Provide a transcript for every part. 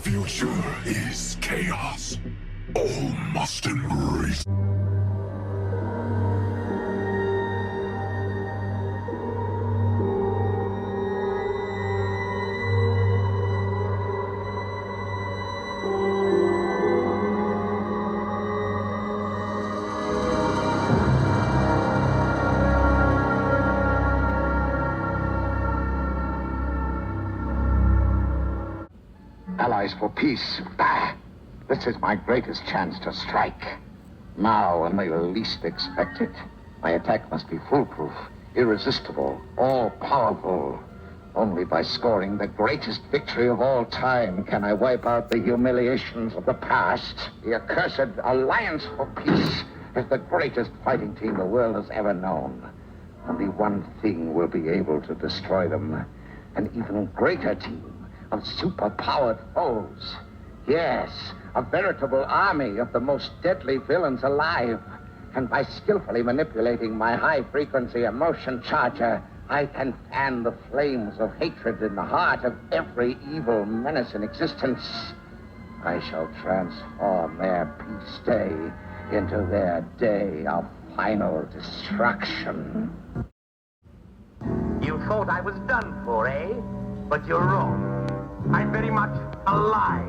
future is chaos. All must embrace. Allies for peace. Bah! This is my greatest chance to strike. Now, when they least expect it, my attack must be foolproof, irresistible, all-powerful. Only by scoring the greatest victory of all time can I wipe out the humiliations of the past. The accursed Alliance for Peace is the greatest fighting team the world has ever known. Only one thing will be able to destroy them. An even greater team of super-powered foes. Yes, a veritable army of the most deadly villains alive. And by skillfully manipulating my high-frequency emotion charger, I can fan the flames of hatred in the heart of every evil menace in existence. I shall transform their peace day into their day of final destruction. You thought I was done for, eh? But you're wrong. I'm very much alive.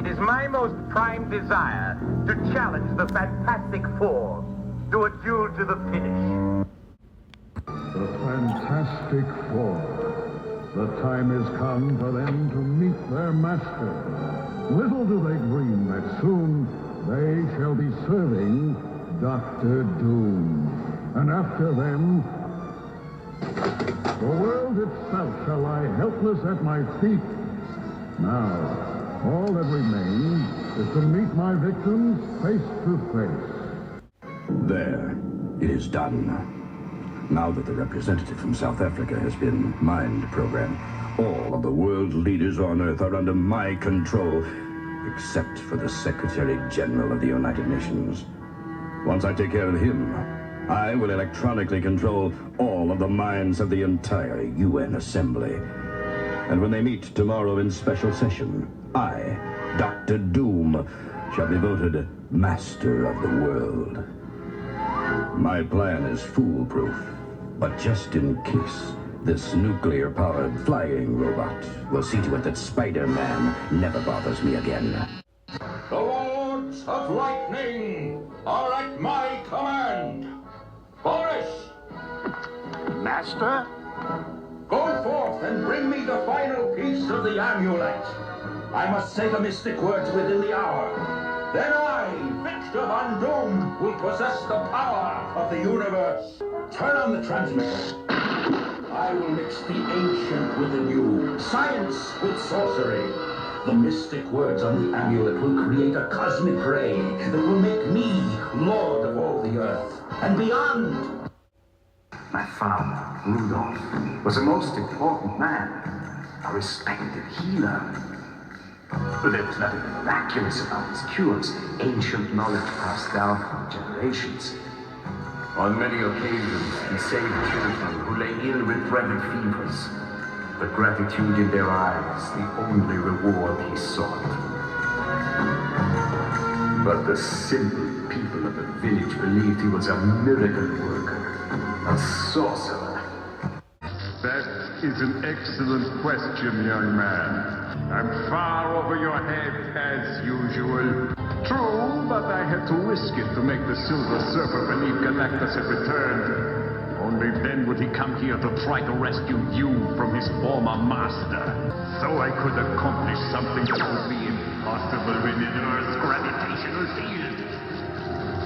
It is my most prime desire to challenge the Fantastic Four to a duel to the finish. The Fantastic Four. The time has come for them to meet their master. Little do they dream that soon they shall be serving Dr. Doom. And after them, the world itself shall lie helpless at my feet. Now, all that remains is to meet my victims face to face. There. It is done. Now that the representative from South Africa has been mind-programmed, all of the world leaders on Earth are under my control, except for the Secretary-General of the United Nations. Once I take care of him, I will electronically control all of the minds of the entire UN Assembly. And when they meet tomorrow in special session, I, Dr. Doom, shall be voted Master of the World. My plan is foolproof, but just in case, this nuclear-powered flying robot will see to it that Spider-Man never bothers me again. The Lords of Lightning are at my command. Boris! Master? Go forth and bring me the final piece of the amulet. I must say the mystic words within the hour. Then I, Victor Von Doom, will possess the power of the universe. Turn on the transmitter. I will mix the ancient with the new, science with sorcery. The mystic words on the amulet will create a cosmic ray that will make me Lord of all the Earth and beyond. My father, Rudolph, was a most important man, a respected healer. But there was nothing miraculous about his cures, ancient knowledge passed down from generations. On many occasions, he saved children who lay ill with dreaded fevers. The gratitude in their eyes, the only reward he sought. But the simple people of the village believed he was a miracle worker. A sorcerer. That is an excellent question, young man. I'm far over your head, as usual. True, but I had to risk it to make the Silver Surfer believe Galactus had returned. Only then would he come here to try to rescue you from his former master. So I could accomplish something that would be impossible within Earth's gravitational field.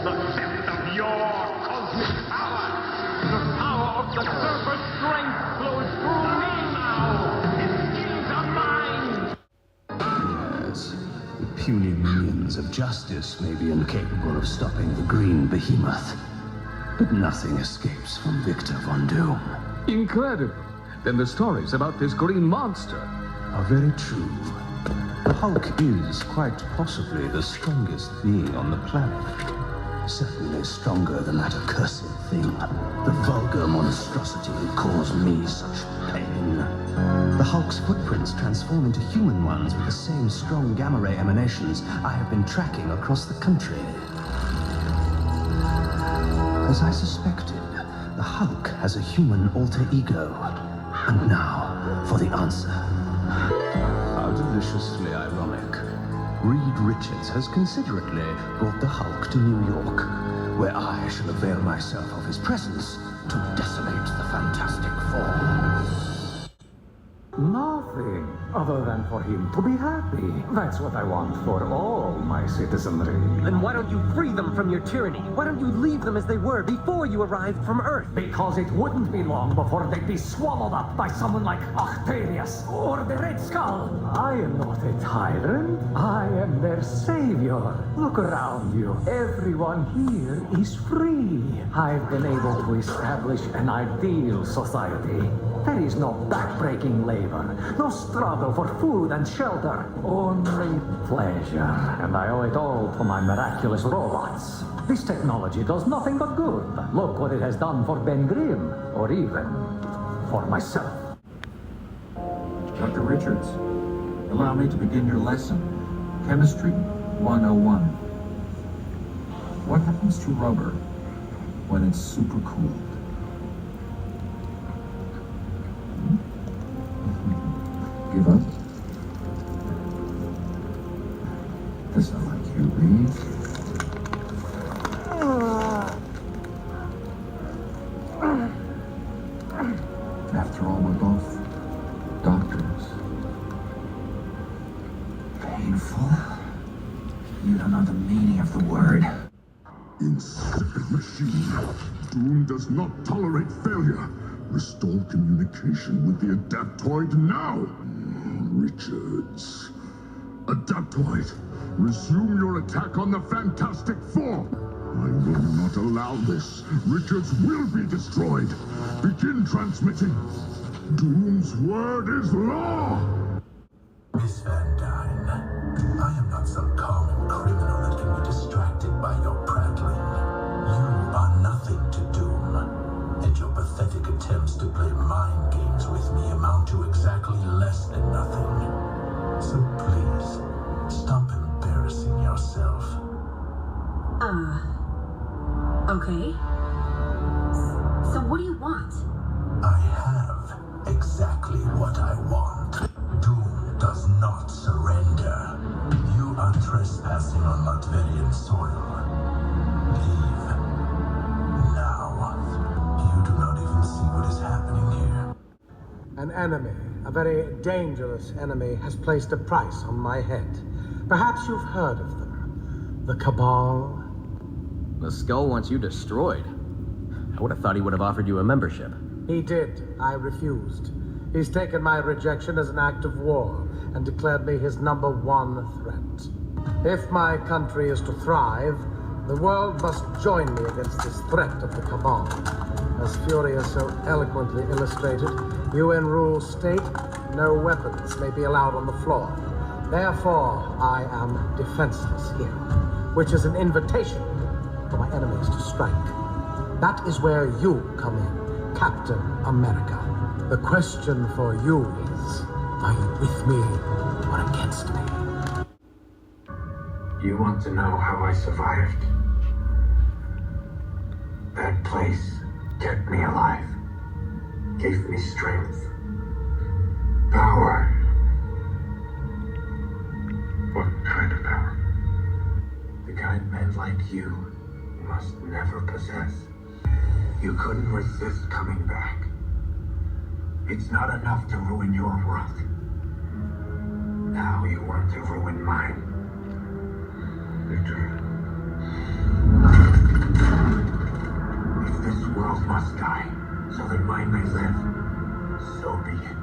The depth of your cosmic power. The power of the Surfer's strength flows through me now. His skills are mine. Yes, the puny minions of justice may be incapable of stopping the green behemoth. But nothing escapes from Victor Von Doom. Incredible. Then the stories about this green monster Are very true. The Hulk is quite possibly the strongest being on the planet. Certainly stronger than that accursed thing. The vulgar monstrosity who caused me such pain. The Hulk's footprints transform into human ones with the same strong gamma ray emanations I have been tracking across the country. As I suspected, the Hulk has a human alter ego. And now, for the answer. How deliciously ironic. Reed Richards has considerately brought the Hulk to New York, where I shall avail myself of his presence to desolate the Fantastic Four. Nothing other than for him to be happy. That's what I want for all my citizenry. Then why don't you free them from your tyranny? Why don't you leave them as they were before you arrived from Earth? Because it wouldn't be long before they'd be swallowed up by someone like Octavius or the Red Skull. I am not a tyrant. I am their savior. Look around you. Everyone here is free. I've been able to establish an ideal society. There is no backbreaking labor, no struggle for food and shelter, only pleasure. And I owe it all to my miraculous robots. This technology does nothing but good. Look what it has done for Ben Grimm, or even for myself. Dr. Richards, allow me to begin your lesson. Chemistry 101. What happens to rubber when it's supercooled? Give up? Does not like you, Reed. After all, we're both doctors. Painful? You don't know the meaning of the word. Insipid machine. Doom does not tolerate failure. Restore communication with the Adaptoid now! Richards. Adaptoid, resume your attack on the Fantastic Four! I will not allow this. Richards will be destroyed. Begin transmitting. Doom's word is law! Miss Van Dyne, I am not some common criminal that can be distracted by your prattling. You are nothing to Doom, and your pathetic attempts to play mind games with me amount to exactly less than nothing. So please, stop embarrassing yourself. Okay. So what do you want? I have exactly what I want. Doom does not surrender. You are trespassing on Latverian soil. Leave. Now. You do not even see what is happening here. An enemy, a very dangerous enemy, has placed a price on my head. Perhaps you've heard of them. The Cabal. The Skull wants you destroyed. I would have thought he would have offered you a membership. He did. I refused. He's taken my rejection as an act of war and declared me his #1 threat. If my country is to thrive, the world must join me against this threat of the Cabal. As Fury has so eloquently illustrated, UN rules state no weapons may be allowed on the floor. Therefore, I am defenseless here, which is an invitation for my enemies to strike. That is where you come in, Captain America. The question for you is, are you with me or against me? You want to know how I survived? That place kept me alive, gave me strength, power. What kind of power? The kind men like you must never possess. You couldn't resist coming back. It's not enough to ruin your world. Now you want to ruin mine. Victor. If this world must die, so that mine may live, so be it.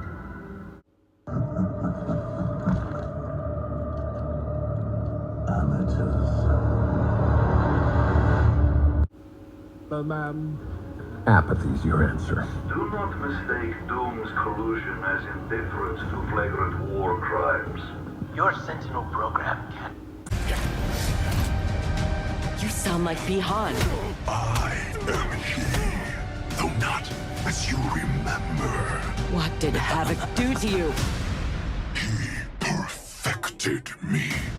Apathy's your answer. Do not mistake Doom's collusion as indifference to flagrant war crimes. Your Sentinel program can... You sound like Bihan. I am he, though not as you remember. What did Havoc do to you? He perfected me.